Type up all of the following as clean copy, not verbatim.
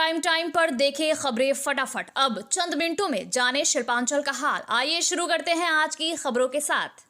Prime time पर देखे खबरें फटाफट। अब चंद मिनटों में जाने शिल्पांचल का हाल। आइए शुरू करते हैं आज की खबरों के साथ।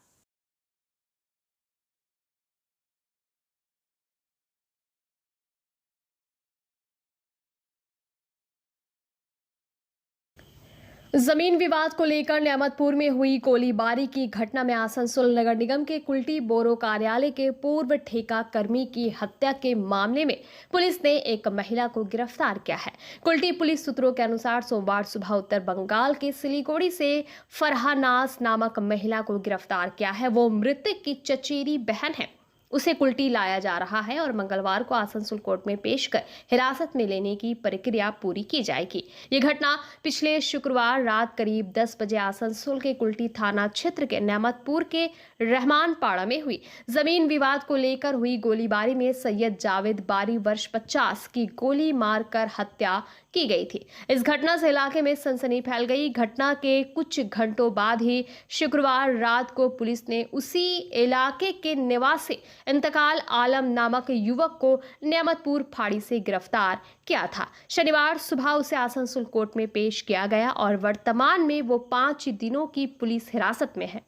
जमीन विवाद को लेकर नेमतपुर में हुई गोलीबारी की घटना में आसनसोल नगर निगम के कुल्टी बोरो कार्यालय के पूर्व ठेका कर्मी की हत्या के मामले में पुलिस ने एक महिला को गिरफ्तार किया है। कुल्टी पुलिस सूत्रों के अनुसार सोमवार सुबह उत्तर बंगाल के सिलीगुड़ी से फरहानाज नामक महिला को गिरफ्तार किया है। वो मृतक की चचेरी बहन है। उसे कुल्टी लाया जा रहा है और मंगलवार को आसनसोल कोर्ट में पेश कर हिरासत में लेने की प्रक्रिया पूरी की जाएगी। ये घटना पिछले शुक्रवार रात करीब 10 बजे आसनसोल के कुल्टी थाना क्षेत्र के नेमतपुर के रहमानपाड़ा में हुई। जमीन विवाद को लेकर हुई गोलीबारी में सैयद जावेद बारी वर्ष 50 की गोली मारकर हत्या की गई थी। इस घटना से इलाके में सनसनी फैल गई। घटना के कुछ घंटों बाद ही शुक्रवार रात को पुलिस ने उसी इलाके के निवासी इंतकाल आलम नामक युवक को नेमतपुर फाड़ी से गिरफ्तार किया था। शनिवार सुबह उसे आसनसोल कोर्ट में पेश किया गया और वर्तमान में वो 5 दिनों की पुलिस हिरासत में है।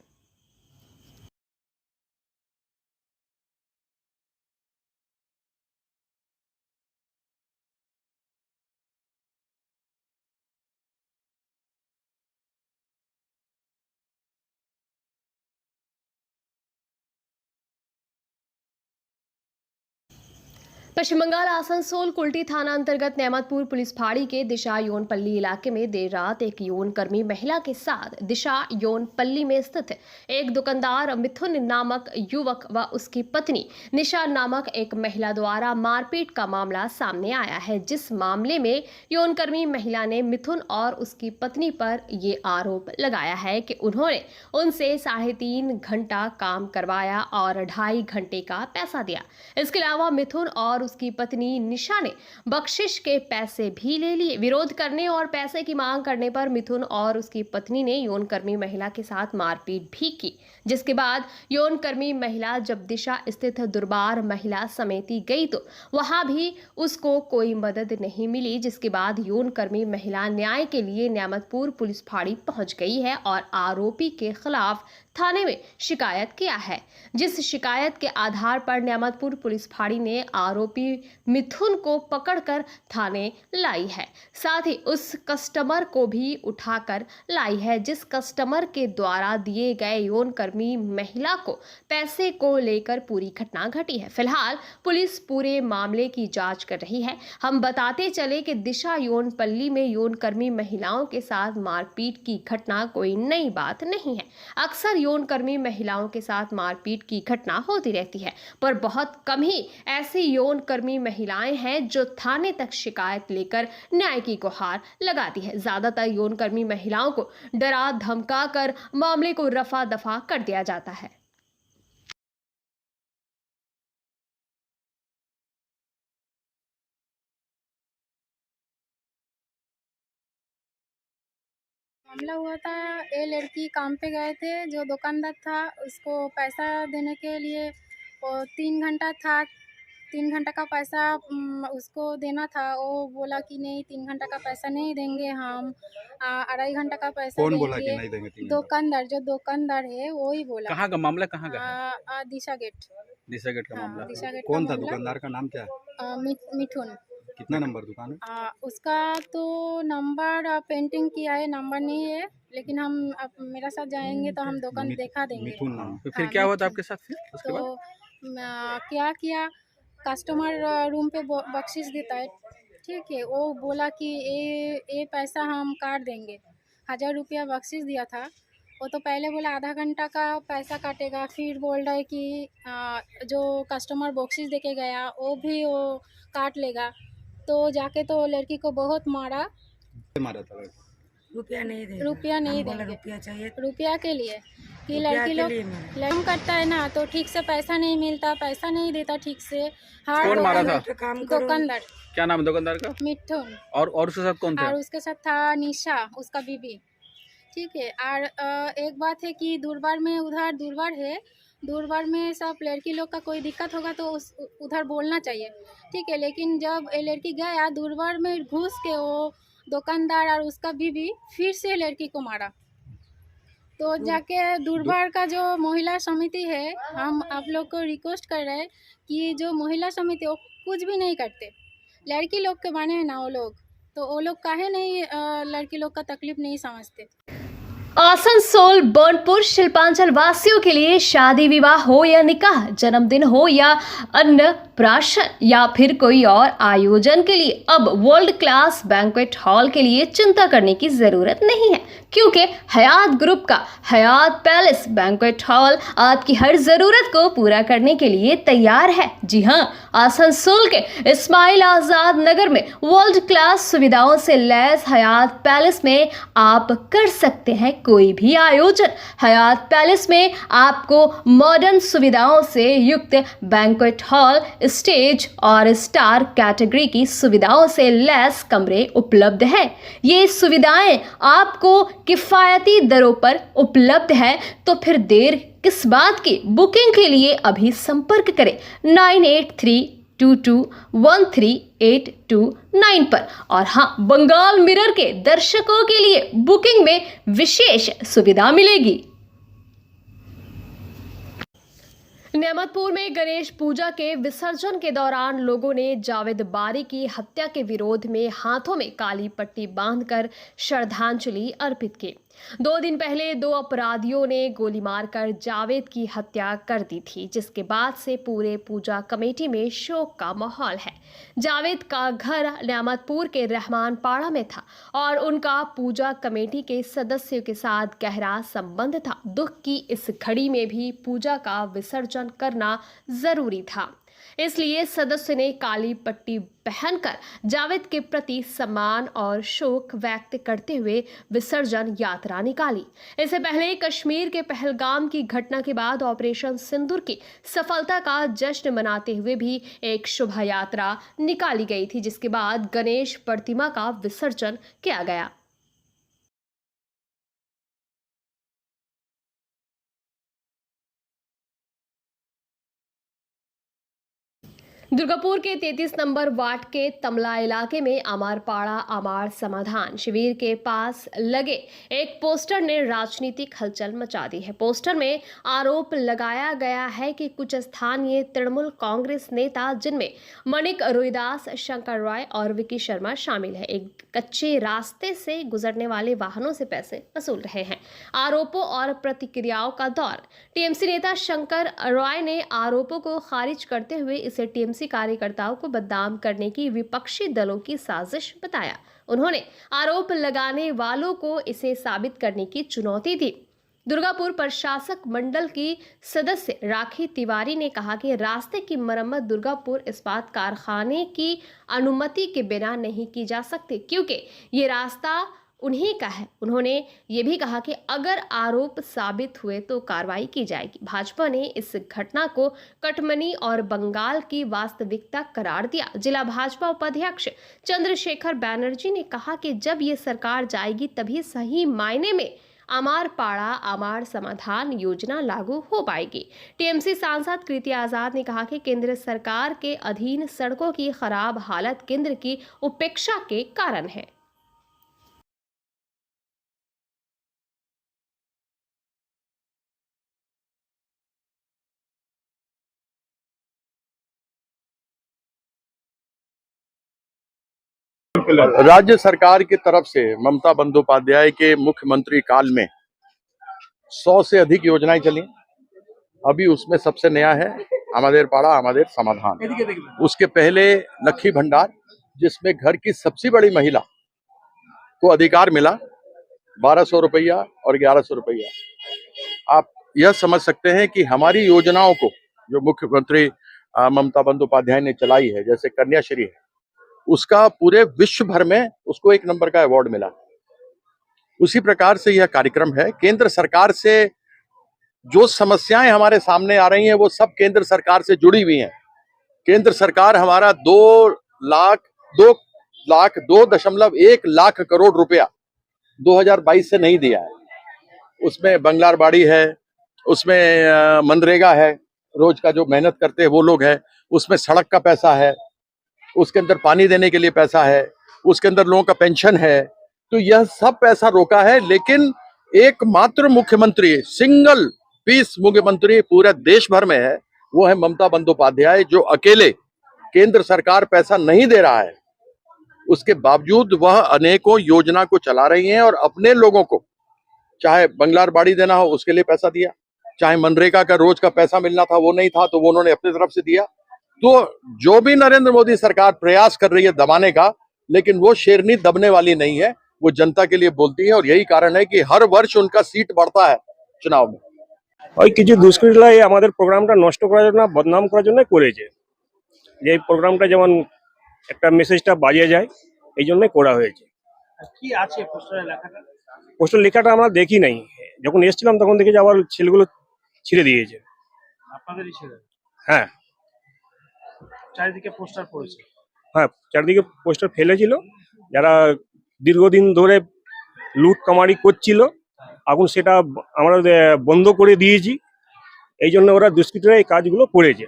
पश्चिम बंगाल आसनसोल कुल्टी थाना अंतर्गत नेमतपुर पुलिस फाड़ी के दिशा यौनपल्ली इलाके में देर रात एक यौनकर्मी महिला के साथ दिशा यौनपल्ली में स्थित एक दुकानदार मिथुन नामक युवक व उसकी पत्नी निशा नामक एक महिला द्वारा मारपीट का मामला सामने आया है। जिस मामले में यौनकर्मी महिला ने मिथुन और उसकी पत्नी पर ये आरोप लगाया है कि उन्होंने उनसे 3.5 घंटा काम करवाया और 2.5 घंटे का पैसा दिया। इसके अलावा मिथुन और उसकी पत्नी निशा ने बख्शिश के पैसे भी ले लिए। विरोध करने और पैसे की मांग करने पर मिथुन और उसकी पत्नी ने यौनकर्मी महिला के साथ मारपीट भी की, जिसके बाद यौनकर्मी महिला जब दिशा स्थित दुर्बार महिला समिति गई तो वहां भी उसको कोई मदद नहीं मिली। जिसके बाद यौनकर्मी महिला न्याय के लिए नेमतपुर पुलिस फाड़ी पहुंच गई है और आरोपी के खिलाफ थाने में शिकायत किया है। जिस शिकायत के आधार पर नेमतपुर पुलिस फाड़ी ने आरोपी मिथुन को पकड़कर थाने लाई है। साथ ही उस कस्टमर को भी उठाकर लाई है जिस कस्टमर के द्वारा दिए गए यौनकर्मी महिला को पैसे को लेकर पूरी घटना घटी है। फिलहाल पुलिस पूरे मामले की जांच कर रही है। हम बताते चले कि दिशा यौनपल्ली में यौनकर्मी महिलाओं के साथ मारपीट की घटना कोई नई बात नहीं है। अक्सर यौनकर्मी महिलाओं के साथ मारपीट की घटना होती रहती है, पर बहुत कम ही ऐसी यौनकर्मी महिलाएं हैं जो थाने तक शिकायत लेकर न्याय की गुहार लगाती है। ज्यादातर यौनकर्मी महिलाओं को डरा धमका कर मामले को रफा दफा कर दिया जाता है। मामला हुआ था, ये लड़की काम पे गए थे, जो दुकानदार था उसको पैसा देने के लिए वो 3 घंटा था, 3 घंटा का पैसा उसको देना था। वो बोला कि नहीं 3 घंटा का पैसा नहीं देंगे हम, 2.5 घंटा का पैसा कौन बोला कि देंगे। नहीं देंगे 3 घंटा? दुकानदार, जो दुकानदार है वो ही बोला। कहाँ का मामला, कहाँ का है? दिशा गेट। दिशा गेट का हाँ, मामला। दिशा गेट कौन का था मामला। दुकानदार का नाम क्या है? मिथुन। कितना नंबर दुकान है? उसका तो नंबर पेंटिंग किया है, नंबर नहीं है, लेकिन हम अब मेरा साथ जाएंगे तो हम दुकान दिखा देंगे। मिथुन नाम। तो फिर हाँ, क्या हुआ था मिथुन। आपके साथ फिर उसके तो बाद? क्या किया, कस्टमर रूम पे बख्शिश देता है, ठीक है। वो बोला कि ये पैसा हम काट देंगे, 1000 रुपया बख्शिश दिया था। वो तो पहले बोला आधा घंटा का पैसा काटेगा, फिर बोल रहा है कि जो कस्टमर बख्शिश देके गया वो भी वो काट लेगा। तो जाके तो लड़की को बहुत मारा। मारा था? रुपया नहीं देगा। रुपया नहीं हम बोले देंगे। रुपया चाहिए। रुपया के लिए कि रुपया लड़की के लोग लिए मारा। काम करता है ना, तो ठीक से पैसा नहीं मिलता, पैसा नहीं देता ठीक से। हर कौन मारा था? तो काम करो। दुकानदार क्या नाम है दुकानदार का? मिथुन। और उसके साथ कौन थे? और उसके साथ था निशा, उसका बीबी। ठीक है। और एक बात है कि दूरबार में उधर दूरबार है, दूरबार में सब लड़की लोग का कोई दिक्कत होगा तो उस उधर बोलना चाहिए, ठीक है। लेकिन जब ये लड़की गया दूरबार में घुस के वो दुकानदार और उसका बीवी फिर से लड़की को मारा, तो जाके दूरबार का जो महिला समिति है, हम आप लोग को रिक्वेस्ट कर रहे हैं कि जो महिला समिति वो कुछ भी नहीं करते, लड़की लोग के बारे में ना वो लोग काहे नहीं लड़की लोग का तकलीफ नहीं समझते। आसनसोल बर्नपुर शिल्पांचल वासियों के लिए शादी विवाह हो या निकाह, जन्मदिन हो या अन्नप्राशन या फिर कोई और आयोजन के लिए अब वर्ल्ड क्लास बैंक्वेट हॉल के लिए चिंता करने की जरूरत नहीं है, क्योंकि हयात ग्रुप का हयात पैलेस बैंक्वेट हॉल आपकी हर जरूरत को पूरा करने के लिए तैयार है। जी हां, आसनसोल के इस्माइल आजाद नगर में वर्ल्ड क्लास सुविधाओं से लैस हयात पैलेस में आप कर सकते हैं कोई भी आयोजन। हयात पैलेस में आपको मॉडर्न सुविधाओं से युक्त बैंक्वेट हॉल, स्टेज और स्टार कैटेगरी की सुविधाओं से लैस कमरे उपलब्ध है। ये सुविधाएं आपको किफायती दरों पर उपलब्ध है, तो फिर देर किस बात की। बुकिंग के लिए अभी संपर्क करें 9832213829 पर। और हाँ, बंगाल मिरर के दर्शकों के लिए बुकिंग में विशेष सुविधा मिलेगी। नेमतपुर में गणेश पूजा के विसर्जन के दौरान लोगों ने जावेद बारी की हत्या के विरोध में हाथों में काली पट्टी बांधकर श्रद्धांजलि अर्पित की। 2 दिन पहले 2 अपराधियों ने गोली मारकर जावेद की हत्या कर दी थी, जिसके बाद से पूरे पूजा कमेटी में शोक का माहौल है। जावेद का घर नेमतपुर के रहमानपाड़ा में था और उनका पूजा कमेटी के सदस्यों के साथ गहरा संबंध था। दुख की इस घड़ी में भी पूजा का विसर्जन करना जरूरी था, इसलिए सदस्य ने काली पट्टी पहनकर जावेद के प्रति सम्मान और शोक व्यक्त करते हुए विसर्जन यात्रा निकाली। इससे पहले कश्मीर के पहलगाम की घटना के बाद ऑपरेशन सिंदूर की सफलता का जश्न मनाते हुए भी एक शोभा यात्रा निकाली गई थी, जिसके बाद गणेश प्रतिमा का विसर्जन किया गया। दुर्गापुर के 33 नंबर वार्ड के तमला इलाके में अमारपाड़ा अमार समाधान शिविर के पास लगे एक पोस्टर ने राजनीतिक हलचल मचा दी है। पोस्टर में आरोप लगाया गया है कि कुछ स्थानीय तृणमूल कांग्रेस नेता, जिनमें मणिक रोहिदास, शंकर रॉय और विकी शर्मा शामिल है, एक कच्चे रास्ते से गुजरने वाले वाहनों से पैसे वसूल रहे हैं। आरोपों और प्रतिक्रियाओं का दौर। टीएमसी नेता शंकर रॉय ने आरोपों को खारिज करते हुए इसे टीएमसी कार्यकर्ताओं को बदनाम करने की विपक्षी दलों की साजिश बताया। उन्होंने आरोप लगाने वालों को इसे साबित करने की चुनौती दी। दुर्गापुर प्रशासक मंडल की सदस्य राखी तिवारी ने कहा कि रास्ते की मरम्मत दुर्गापुर इस्पात कारखाने की अनुमति के बिना नहीं की जा सकती, क्योंकि ये रास्ता उन्हीं का है। उन्होंने ये भी कहा कि अगर आरोप साबित हुए तो कार्रवाई की जाएगी। भाजपा ने इस घटना को कटमनी और बंगाल की वास्तविकता करार दिया। जिला भाजपा उपाध्यक्ष चंद्रशेखर बैनर्जी ने कहा कि जब ये सरकार जाएगी तभी सही मायने में अमारपाड़ा अमार समाधान योजना लागू हो पाएगी। टीएमसी सांसद कृति आजाद ने कहा कि केंद्र सरकार के अधीन सड़कों की खराब हालत केंद्र की उपेक्षा के कारण है। राज्य सरकार की तरफ से ममता बंदोपाध्याय के मुख्यमंत्री काल में 100 से अधिक योजनाएं चली। अभी उसमें सबसे नया है अमादेरपाड़ा अमादेर समाधान। उसके पहले लक्खी भंडार, जिसमें घर की सबसे बड़ी महिला को अधिकार मिला 1200 रुपया और 1100 रुपया। आप यह समझ सकते हैं कि हमारी योजनाओं को जो मुख्यमंत्री ममता बंदोपाध्याय ने चलाई है, जैसे कन्याश्री है, उसका पूरे विश्व भर में उसको 1 नंबर का अवार्ड मिला। उसी प्रकार से यह कार्यक्रम है। केंद्र सरकार से जो समस्याएं हमारे सामने आ रही हैं वो सब केंद्र सरकार से जुड़ी हुई हैं। केंद्र सरकार हमारा 2.1 लाख करोड़ रुपया 2022 से नहीं दिया है। उसमें बंगलारबाड़ी है, उसमें मनरेगा है, रोज का जो मेहनत करते हैं वो लोग हैं, उसमें सड़क का पैसा है, उसके अंदर पानी देने के लिए पैसा है, उसके अंदर लोगों का पेंशन है। तो यह सब पैसा रोका है, लेकिन एकमात्र मुख्यमंत्री, सिंगल पीस मुख्यमंत्री पूरे देश भर में है, वो है ममता बंदोपाध्याय, जो अकेले केंद्र सरकार पैसा नहीं दे रहा है, उसके बावजूद वह अनेकों योजना को चला रही हैं और अपने लोगों को, चाहे बंगलारबाड़ी देना हो उसके लिए पैसा दिया, चाहे मनरेगा का रोज का पैसा मिलना था वो नहीं था तो वो उन्होंने अपनी तरफ से दिया। तो जो भी नरेंद्र मोदी सरकार प्रयास कर रही है दबाने का, लेकिन वो शेरनी दबने वाली नहीं है, वो जनता के लिए बोलती है और यही कारण है कि हर वर्ष उनका सीट बढ़ता है चुनाव में। ওই কিছু দুষ্কৃতীরা আমাদের প্রোগ্রামটা নষ্ট করার জন্য, বদনাম করার জন্য করেছে, যে এই প্রোগ্রামটা যেমন একটা মেসেজটা বাজিয়ে যায়, এই জন্যই করা হয়েছে। কি আছে পোস্টারে লেখাটা? পোস্টার লেখাটা আমরা দেখি নাই, যখন এসেছিলাম তখন দেখি যে আবার ছেলেগুলো ছিঁড়ে দিয়েছে। আপনাদেরই ছেলে? হ্যাঁ চারিদিকে পোস্টার পড়েছে। হ্যাঁ, চারদিকে পোস্টার ফেলেছিল, যারা দীর্ঘদিন ধরে লুট কামারি করছিল, এখন সেটা আমরা বন্ধ করে দিয়েছি, এই জন্য ওরা দুষ্কৃতীরা এই কাজগুলো করেছে।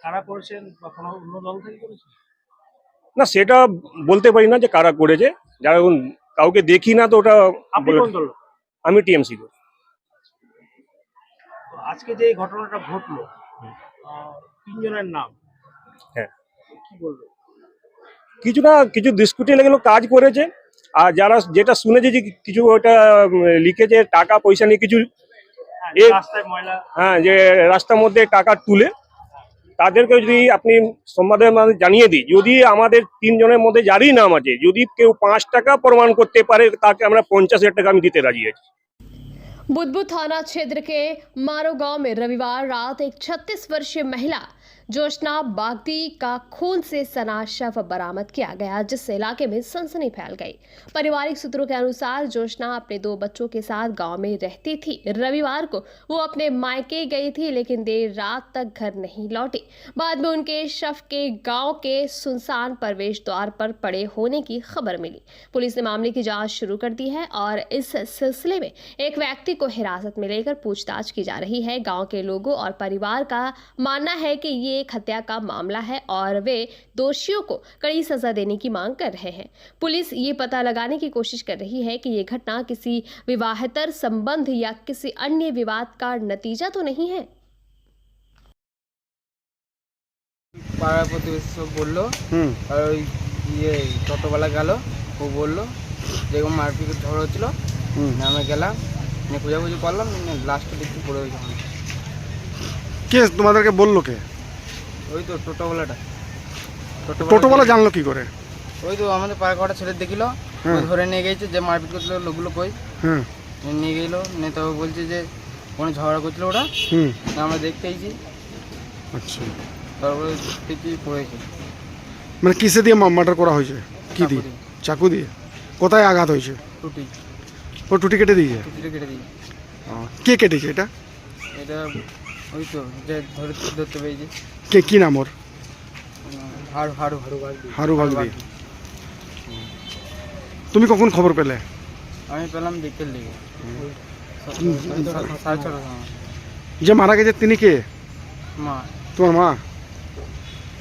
কারা করেছেন বা কোনো অন্য দল থেকে করেছেন? না, সেটা বলতে পারি না যে কারা করেছে, যারা এখন কাউকে দেখি না তো ওটা আপনি বলে। কোন দল? আমি টিএমসি করি। তো আজকে যে এই ঘটনাটা ঘটলো, তিনজনের নাম হ্যাঁ, কি বলবেন? কিছু দুষ্কৃতী এগুলো কাজ করেছে, আর যারা যেটা শুনেছে যে কিছু ওটা লিখেছে টাকা পয়সা নিয়ে কিছু, হ্যাঁ, এ রাস্তায় ময়লা। হ্যাঁ, যে রাস্তার মধ্যে টাকা তুলে, তাদেরকে যদি আপনি সংবাদের মাধ্যমে জানিয়ে দিই, যদি আমাদের তিনজনের মধ্যে যারই নাম আছে, যদি কেউ 5 টাকা প্রমাণ করতে পারে, তাকে আমরা 50,000 টাকা আমি দিতে রাজি আছি। बुदबुद थाना क्षेत्र के मारो गांव में रविवार रात एक 36 वर्षीय महिला जोशना बागदी का खून से सना शव बरामद किया गया, जिससे इलाके में सनसनी फैल गई। पारिवारिक सूत्रों के अनुसार जोशना अपने 2 बच्चों के साथ गांव में रहती थी। रविवार को वो अपने मायके गई थी, लेकिन देर रात तक घर नहीं लौटी। बाद में उनके शव के गांव के सुनसान प्रवेश द्वार पर पड़े होने की खबर मिली। पुलिस ने मामले की जांच शुरू कर दी है और इस सिलसिले में एक व्यक्ति को हिरासत में लेकर पूछताछ की जा रही है। गांव के लोगों और परिवार का मानना है कि ये एक हत्या का मामला है और वे दोषियों को कड़ी सजा देने की मांग कर रहे हैं। पुलिस ये पता लगाने की कोशिश कर रही है कि ये घटना किसी विवाहेतर संबंध या किसी अन्य विवाद का नतीजा तो नहीं है। পাড়ার প্রতিবেশী সব বললো, আর ওই টোটোওয়ালা গেল, ও বললো যেরকম মারপিট ঝগড়া হচ্ছিলো, আমি গেলাম, খোঁজাখুঁজি করলাম, লাস্টে দেখতে পড়ে হয়েছে। কে তোমাদেরকে বললো? কে? ওই তো টোটোওয়ালাটা। টোটোওয়ালা জানলো কি করে? ওই তো আমাদের পাড়া কটা ছেলে দেখিলো, ধরে নিয়ে গেছে, যে মারপিট করছিল লোকগুলো কই নিয়ে গেলো, নিয়ে তবে বলছে যে কোনো ঝগড়া করছিল ওরা, আমরা দেখতে আইছি। আচ্ছা, তারপরে দেখি পড়েছে। মানে কিসে দিয়ে মার্ডার করা হয়েছে? কি দিয়ে? চাকু দিয়ে? কোথায় আঘাত হয়েছে? টুটি, ও টুটি কেটে দিয়েছে? টুটিটা কেটে দিই। কে কেটেছে এটা? এটা ওই তো যে ধরতে পেরেছি। কে, কি নাম ওর? হাড়ু হাড়ু হারু ভাগদি। তুমি কখন খবর পেলে? আমি পেলাম বিকেল দিকে, 6:30 সময়। যে মারা গেছে তিনি কে? মা। তোমার মা?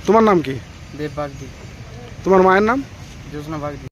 তোমার নাম কি? দেব বাগদি। তোমার মায়ের নাম? जोशना बागदी।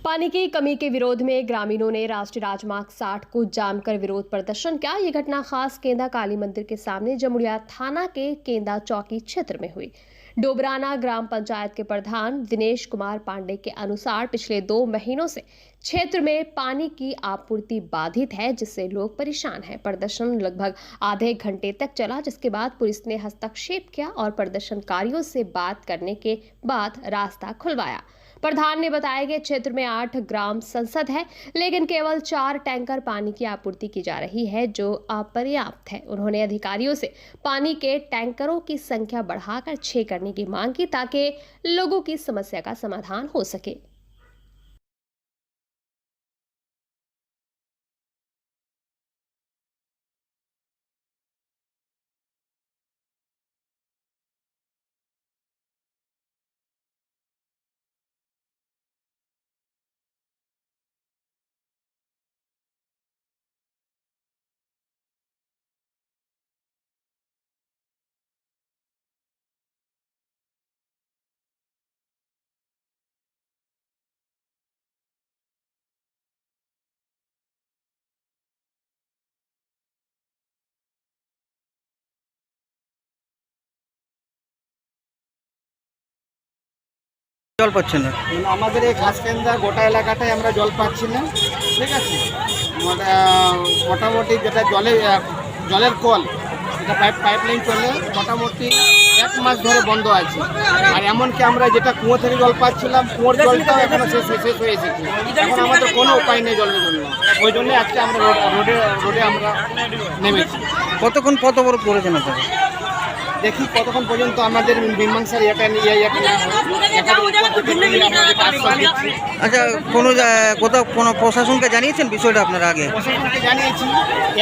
पानी की कमी के विरोध में ग्रामीणों ने राष्ट्रीय राजमार्ग 60 को जाम कर विरोध प्रदर्शन किया। ये घटना खास केंदा काली मंदिर के सामने जमुड़िया थाना के केंदा चौकी क्षेत्र में हुई। डोबराना ग्राम पंचायत के प्रधान दिनेश कुमार पांडे के अनुसार पिछले 2 महीनों से क्षेत्र में पानी की आपूर्ति बाधित है, जिससे लोग परेशान हैं। प्रदर्शन लगभग आधे घंटे तक चला, जिसके बाद पुलिस ने हस्तक्षेप किया और प्रदर्शनकारियों से बात करने के बाद रास्ता खुलवाया। प्रधान ने बताया कि क्षेत्र में 8 ग्राम संसद है, लेकिन केवल 4 टैंकर पानी की आपूर्ति की जा रही है, जो अपर्याप्त है। उन्होंने अधिकारियों से पानी के टैंकरों की संख्या बढ़ाकर 6 करने की मांग की, ताकि लोगों की समस्या का समाधान हो सके। জল পাচ্ছেন না? আমাদের এই ঘাসকেন্দ্রা গোটা এলাকাটায় আমরা জল পাচ্ছি না, ঠিক আছে। মোটামুটি যেটা জলের কল, এটা পাইপলাইন চলে মোটামুটি 1 মাস ধরে বন্ধ আছে। আর এমনকি আমরা যেটা কুয়ো থেকে জল পাচ্ছিলাম, কুয়োর জলটাও এখনো শেষ হয়ে এসেছে। এখন আমাদের কোনো উপায় নেই জলের জন্য, ওই জন্যই আজকে আমরা রোডে আমরা নেমেছি। কতক্ষণ কত বড় করেছেন আপনারা? দেখি কতক্ষণ পর্যন্ত আমাদের মীমাংসার ইয়েটা না হয়। আচ্ছা, কোথাও কোনো প্রশাসনকে জানিয়েছেন বিষয়টা আপনারা আগে? প্রশাসনকে জানিয়েছি,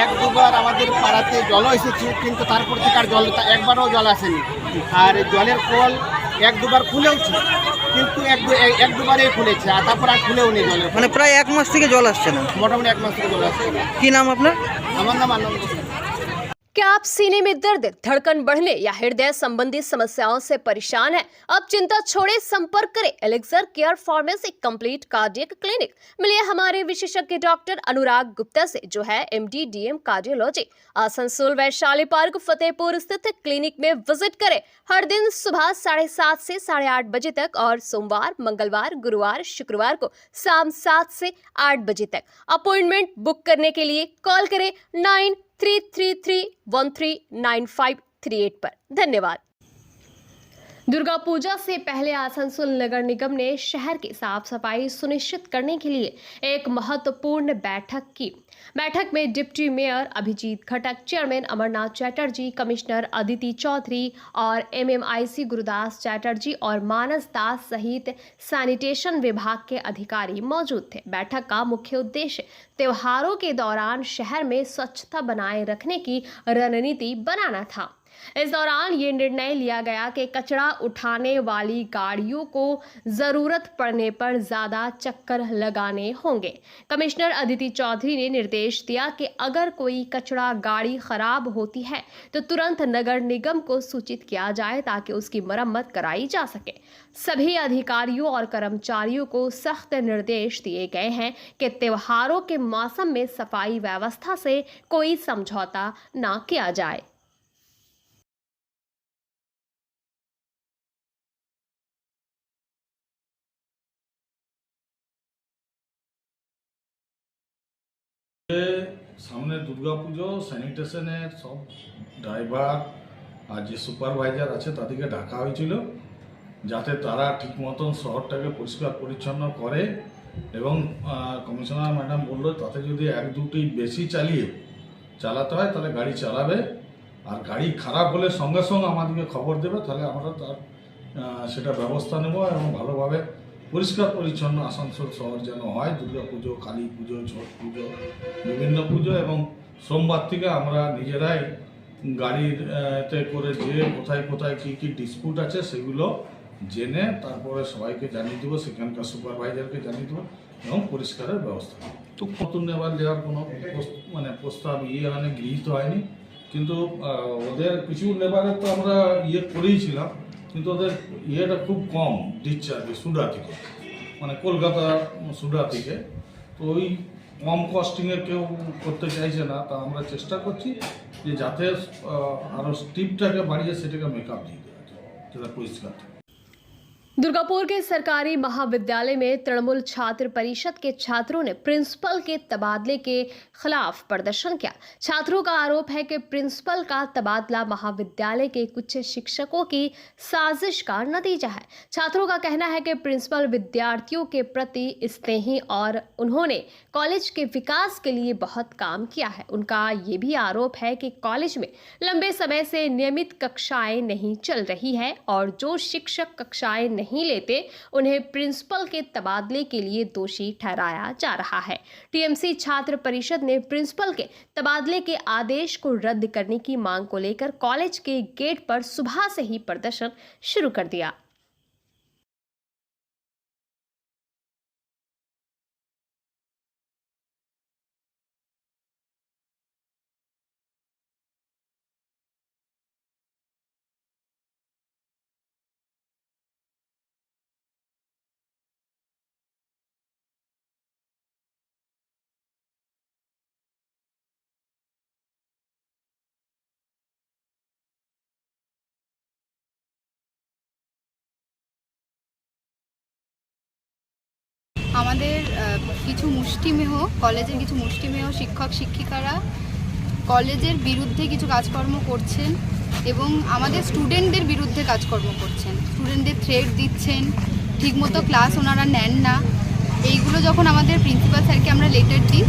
1-2বার আমাদের পাড়াতে জলও এসেছে, কিন্তু তারপর থেকে আর একবারও জল আসেনি। আর জলের কল 1-2বার খুলেওছে, কিন্তু 1-2বারই খুলেছে, আর তারপর আর খুলেও নেই জলের। মানে প্রায় 1 মাস থেকে জল আসছে না? মোটামুটি 1 মাস থেকে জল আসছে। কি নাম আপনার? আমার নাম আনন্দ। क्या आप सीने में दर्द, धड़कन बढ़ने या हृदय संबंधी समस्याओं से परेशान हैं? अब चिंता छोड़े, संपर्क करें elixir care pharmacy complete cardiac clinic. मिलिए हमारे विशेषज्ञ डॉक्टर अनुराग गुप्ता से, जो है MD DM cardiology. Asansol Vaishali park Fatehpur स्थित क्लिनिक में विजिट करें। हर दिन सुबह 7:30 से 8:30 बजे तक और सोमवार, मंगलवार, गुरुवार, शुक्रवार को शाम 7 से 8 बजे तक। अपॉइंटमेंट बुक करने के लिए कॉल करें 9333139538 पर। धन्यवाद। दुर्गा पूजा से पहले आसनसोल नगर निगम ने शहर की साफ सफाई सुनिश्चित करने के लिए एक महत्वपूर्ण बैठक की। बैठक में डिप्टी मेयर अभिजीत खटक, चेयरमैन अमरनाथ चैटर्जी, कमिश्नर अदिति चौधरी और MMIC गुरुदास चैटर्जी और मानस दास सहित सैनिटेशन विभाग के अधिकारी मौजूद थे। बैठक का मुख्य उद्देश्य त्योहारों के दौरान शहर में स्वच्छता बनाए रखने की रणनीति बनाना था। इस दौरान ये निर्णय लिया गया कि कचरा उठाने वाली गाड़ियों को जरूरत पड़ने पर ज्यादा चक्कर लगाने होंगे। कमिश्नर अदिति चौधरी ने निर्देश दिया कि अगर कोई कचरा गाड़ी खराब होती है तो तुरंत नगर निगम को सूचित किया जाए ताकि उसकी मरम्मत कराई जा सके। सभी अधिकारियों और कर्मचारियों को सख्त निर्देश दिए गए हैं कि त्योहारों के मौसम में सफाई व्यवस्था से कोई समझौता न किया जाए। সামনে দুর্গাপুজো, স্যানিটেশনের সব ড্রাইভার আর যে সুপারভাইজার আছে তাদেরকে ডাকা হয়েছিল, যাতে তারা ঠিক মতন শহরটাকে পরিষ্কার পরিচ্ছন্ন করে। এবং কমিশনার ম্যাডাম বললো তাতে যদি 1-2টি বেশি চালাতে হয় তাহলে গাড়ি চালাবে, আর গাড়ি খারাপ হলে সঙ্গে সঙ্গে আমাদেরকে খবর দেবে, তাহলে আমরা তার সেটা ব্যবস্থা নেব এবং ভালোভাবে পরিষ্কার পরিচ্ছন্ন আসানসোল শহর যেন হয়। দুর্গা পুজো, কালী পুজো, ছট পুজো, বিভিন্ন পুজো, এবং সোমবার থেকে আমরা নিজেরাই গাড়িতে করে যেয়ে কোথায় কোথায় কী কী ডিসপুট আছে সেগুলো জেনে তারপরে সবাইকে জানিয়ে দেবো, সেখানকার সুপারভাইজারকে জানিয়ে দেবো এবং পরিষ্কারের ব্যবস্থা নেব। তো নতুন দেওয়ার কোনো প্রস্তাব গৃহীত হয়নি, কিন্তু ওদের কিছু লেবারের তো আমরা করেইছিলাম, কিন্তু ওদের খুব কম ডিসচার্জ সুডা থেকে, কলকাতা সুডা থেকে। তো ওই কম কস্টিংয়ে কেউ করতে চাইছে না, তা আমরা চেষ্টা করছি যে যাতে আরও স্টিপটাকে বাড়িয়ে সেটাকে মেকআপ দিয়ে দেওয়া যায়, যেটা পরিষ্কার থাকে। दुर्गापुर के सरकारी महाविद्यालय में तृणमूल छात्र परिषद के छात्रों ने प्रिंसिपल के तबादले के खिलाफ प्रदर्शन किया। छात्रों का आरोप है कि प्रिंसिपल का तबादला महाविद्यालय के कुछ शिक्षकों की साजिश का नतीजा है। छात्रों का कहना है कि प्रिंसिपल विद्यार्थियों के प्रति स्नेही और उन्होंने कॉलेज के विकास के लिए बहुत काम किया है। उनका ये भी आरोप है कि कॉलेज में लंबे समय से नियमित कक्षाएं नहीं चल रही है और जो शिक्षक कक्षाएं नहीं लेते उन्हें प्रिंसिपल के तबादले के लिए दोषी ठहराया जा रहा है। टीएमसी छात्र परिषद ने प्रिंसिपल के तबादले के आदेश को रद्द करने की मांग को लेकर कॉलेज के गेट पर सुबह से ही प्रदर्शन शुरू कर दिया। আমাদের কিছু মুষ্টিমেয় কলেজের কিছু মুষ্টিমেয় শিক্ষক শিক্ষিকারা কলেজের বিরুদ্ধে কিছু কাজকর্ম করছেন এবং আমাদের স্টুডেন্টদের বিরুদ্ধে কাজকর্ম করছেন। স্টুডেন্টদের থ্রেট দিচ্ছেন, ঠিকমতো ক্লাস ওনারা নেন না। এইগুলো যখন আমাদের প্রিন্সিপাল স্যারকে আমরা লেটার দিই,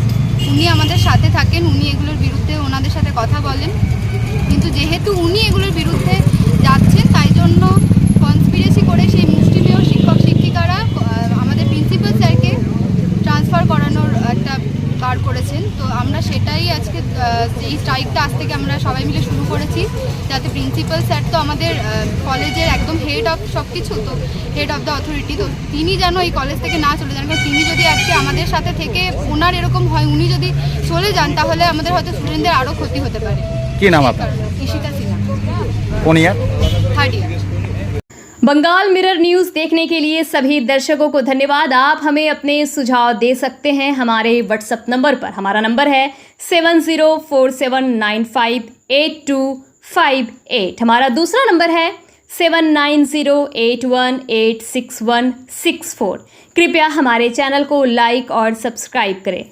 উনি আমাদের সাথে থাকেন, উনি এগুলোর বিরুদ্ধে ওনাদের সাথে কথা বলেন। কিন্তু যেহেতু উনি এগুলোর বিরুদ্ধে যাচ্ছেন, তাই জন্য কনস্পিরেসি করে সেই মুষ্টিমেয় শিক্ষক শিক্ষিকারা আমাদের প্রিন্সিপাল স্যারকে ট্রান্সফার করানোর একটা বার করেছেন। তো আমরা সেটাই আজকে এই স্ট্রাইকটা আজ থেকে আমরা সবাই মিলে শুরু করেছি, যাতে প্রিন্সিপাল স্যার তো আমাদের কলেজের একদম হেড অফ সব কিছু, তো হেড অফ দ্য অথরিটি, তো তিনি যেন এই কলেজ থেকে না চলে যান। কারণ তিনি যদি আজকে আমাদের সাথে থেকে ওনার এরকম হয়, উনি যদি চলে যান, তাহলে আমাদের হয়তো স্টুডেন্টদের আরও ক্ষতি হতে পারে। কি নাম আপনার? ঈশিতা সিনহা, কোন year? 3rd year। Bengal Mirror News देखने के लिए सभी दर्शकों को धन्यवाद। आप हमें अपने सुझाव दे सकते हैं हमारे व्हाट्सएप नंबर पर। हमारा नंबर है 7047958258। हमारा दूसरा नंबर है 7908186164। कृपया हमारे चैनल को लाइक और सब्सक्राइब करें।